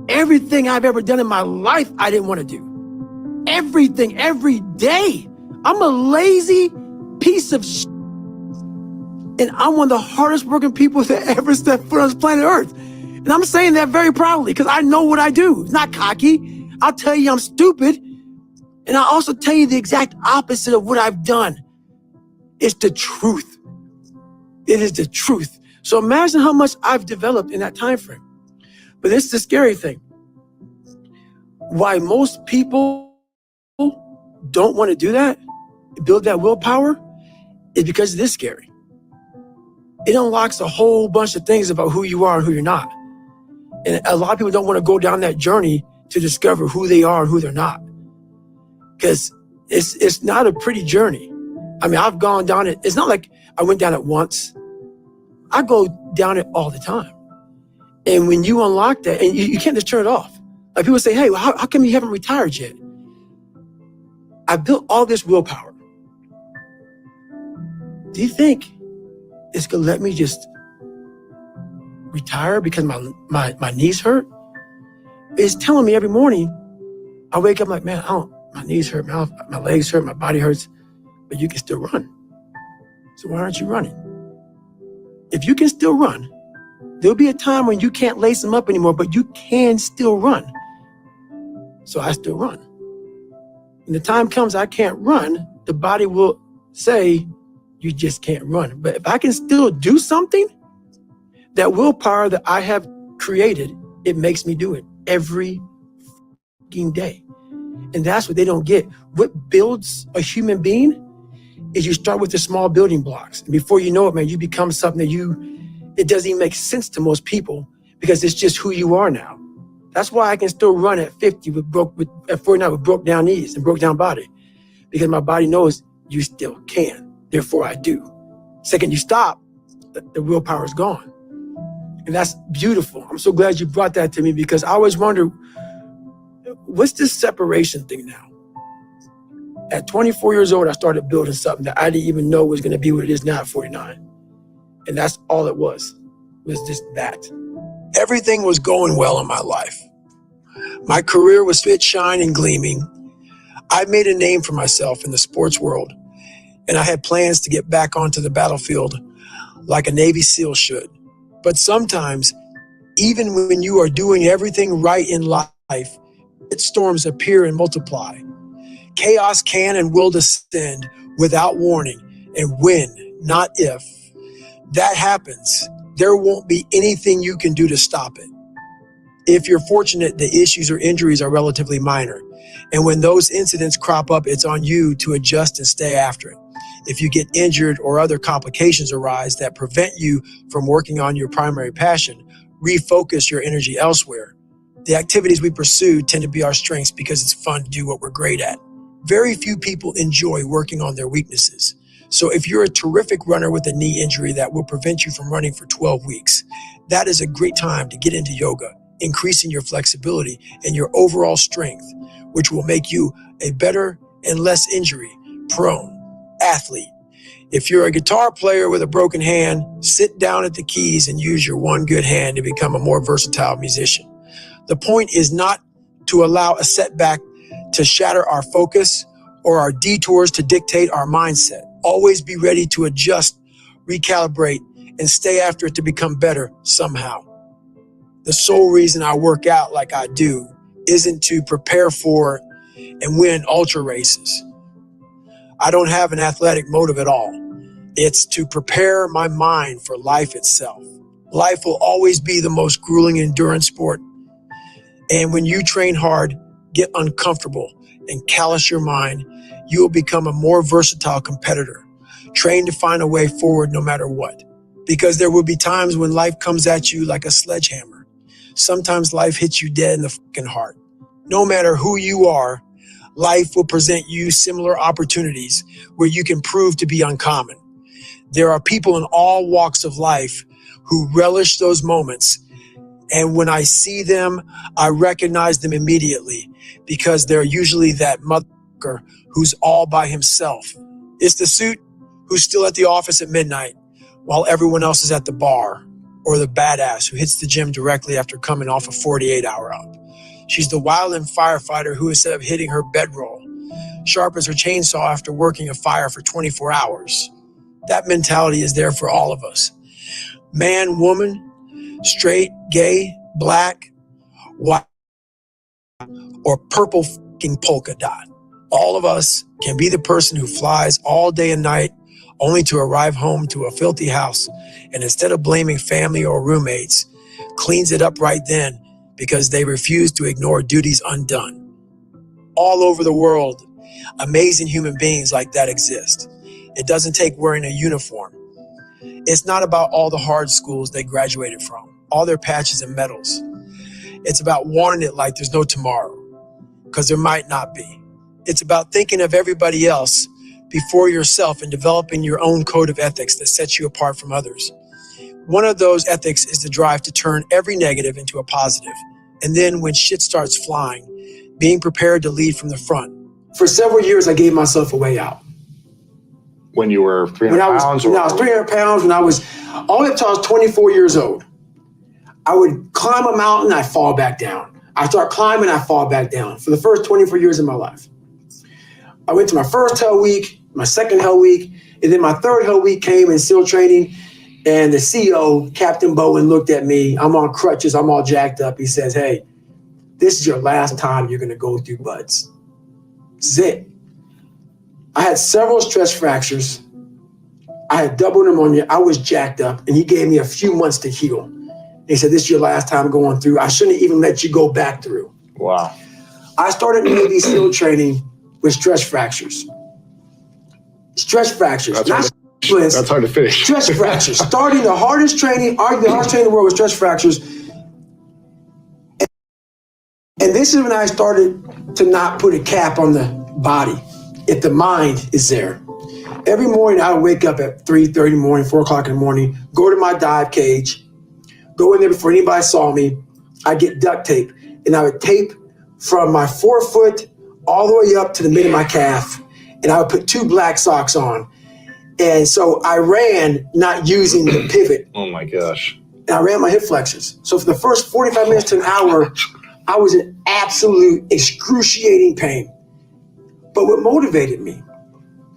Everything I've ever done in my life, I didn't want to do. Everything, every day. I'm a lazy piece of shit. And I'm one of the hardest working people to ever step foot on this planet Earth. And I'm saying that very proudly because I know what I do. It's not cocky. I'll tell you I'm stupid. And I'll also tell you the exact opposite of what I've done. It's the truth. It is the truth. So imagine how much I've developed in that time frame. But this is the scary thing. Why most people don't want to do that, build that willpower, is because it is scary. It unlocks a whole bunch of things about who you are and who you're not. And a lot of people don't want to go down that journey to discover who they are and who they're not. Because it's not a pretty journey. I mean, I've gone down it. It's not like I went down it once. I go down it all the time. And when you unlock that, and you can't just turn it off. Like people say, hey, well, how come you haven't retired yet? I built all this willpower. Do you think it's gonna let me just retire because my knees hurt? It's telling me every morning, I wake up like, man, my knees hurt, my legs hurt, my body hurts, but you can still run. So why aren't you running? If you can still run, there'll be a time when you can't lace them up anymore, but you can still run. So I still run. When the time comes I can't run, the body will say, you just can't run. But if I can still do something, that willpower that I have created, it makes me do it every fucking day. And that's what they don't get. What builds a human being is you start with the small building blocks. And before you know it, man, you become something that it doesn't even make sense to most people because it's just who you are now. That's why I can still run at 50 at 49 with broke down knees and broke down body, because my body knows you still can. Therefore, I do. Second you stop, the willpower is gone. And that's beautiful. I'm so glad you brought that to me because I always wonder, what's this separation thing now? At 24 years old, I started building something that I didn't even know was going to be what it is now at 49. And that's all it was just that. Everything was going well in my life. My career was fit, shine, and gleaming. I made a name for myself in the sports world, and I had plans to get back onto the battlefield like a Navy SEAL should. But sometimes, even when you are doing everything right in life, storms appear and multiply. Chaos can and will descend without warning, and when, not if, that happens, there won't be anything you can do to stop it. If you're fortunate, the issues or injuries are relatively minor. And when those incidents crop up, it's on you to adjust and stay after it. If you get injured or other complications arise that prevent you from working on your primary passion, refocus your energy elsewhere. The activities we pursue tend to be our strengths because it's fun to do what we're great at. Very few people enjoy working on their weaknesses. So if you're a terrific runner with a knee injury that will prevent you from running for 12 weeks, that is a great time to get into yoga, increasing your flexibility and your overall strength, which will make you a better and less injury-prone athlete. If you're a guitar player with a broken hand, sit down at the keys and use your one good hand to become a more versatile musician. The point is not to allow a setback to shatter our focus or our detours to dictate our mindset. Always be ready to adjust, recalibrate, and stay after it to become better somehow. The sole reason I work out like I do isn't to prepare for and win ultra races. I don't have an athletic motive at all. It's to prepare my mind for life itself. Life will always be the most grueling endurance sport. And when you train hard, get uncomfortable, and callous your mind, you will become a more versatile competitor, trained to find a way forward no matter what. Because there will be times when life comes at you like a sledgehammer. Sometimes life hits you dead in the fucking heart. No matter who you are, life will present you similar opportunities where you can prove to be uncommon. There are people in all walks of life who relish those moments. And when I see them, I recognize them immediately because they're usually that motherfucker who's all by himself. It's the suit who's still at the office at midnight while everyone else is at the bar. or the badass who hits the gym directly after coming off a 48-hour up. She's the wildland firefighter who, instead of hitting her bedroll, sharpens her chainsaw after working a fire for 24 hours. That mentality is there for all of us. Man, woman, straight, gay, black, white, or purple fucking polka dot. All of us can be the person who flies all day and night only to arrive home to a filthy house, and instead of blaming family or roommates, cleans it up right then because they refuse to ignore duties undone. All over the world, amazing human beings like that exist. It doesn't take wearing a uniform. It's not about all the hard schools they graduated from, all their patches and medals. It's about wanting it like there's no tomorrow, because there might not be. It's about thinking of everybody else before yourself and developing your own code of ethics that sets you apart from others. One of those ethics is the drive to turn every negative into a positive. And then when shit starts flying, being prepared to lead from the front. For several years, I gave myself a way out. When you were 300 pounds? When I was 300 pounds, when I was, all the way up until I was 24 years old, I would climb a mountain, I'd fall back down. I start climbing, I fall back down for the first 24 years of my life. I went to my first Hell Week, my second Hell Week, and then my third Hell Week came in SEAL training, and the CEO, Captain Bowen, looked at me. I'm on crutches, I'm all jacked up. He says, hey, this is your last time you're gonna go through buds. This is it. I had several stress fractures. I had double pneumonia. I was jacked up, and he gave me a few months to heal. He said, this is your last time going through. I shouldn't even let you go back through. Wow. I started Navy SEAL training with stress fractures. Stress fractures. That's hard to finish. Stress fractures. Starting the hardest training, arguably the hardest training in the world with stress fractures. And this is when I started to not put a cap on the body if the mind is there. Every morning I would wake up at 3:30 in the morning, 4 o'clock in the morning, go to my dive cage, go in there before anybody saw me. I'd get duct tape, and I would tape from my forefoot all the way up to the mid of my calf, and I would put 2 black socks on. And so I ran not using the pivot. Oh my gosh. And I ran my hip flexors. So for the first 45 minutes to an hour, I was in absolute excruciating pain. But what motivated me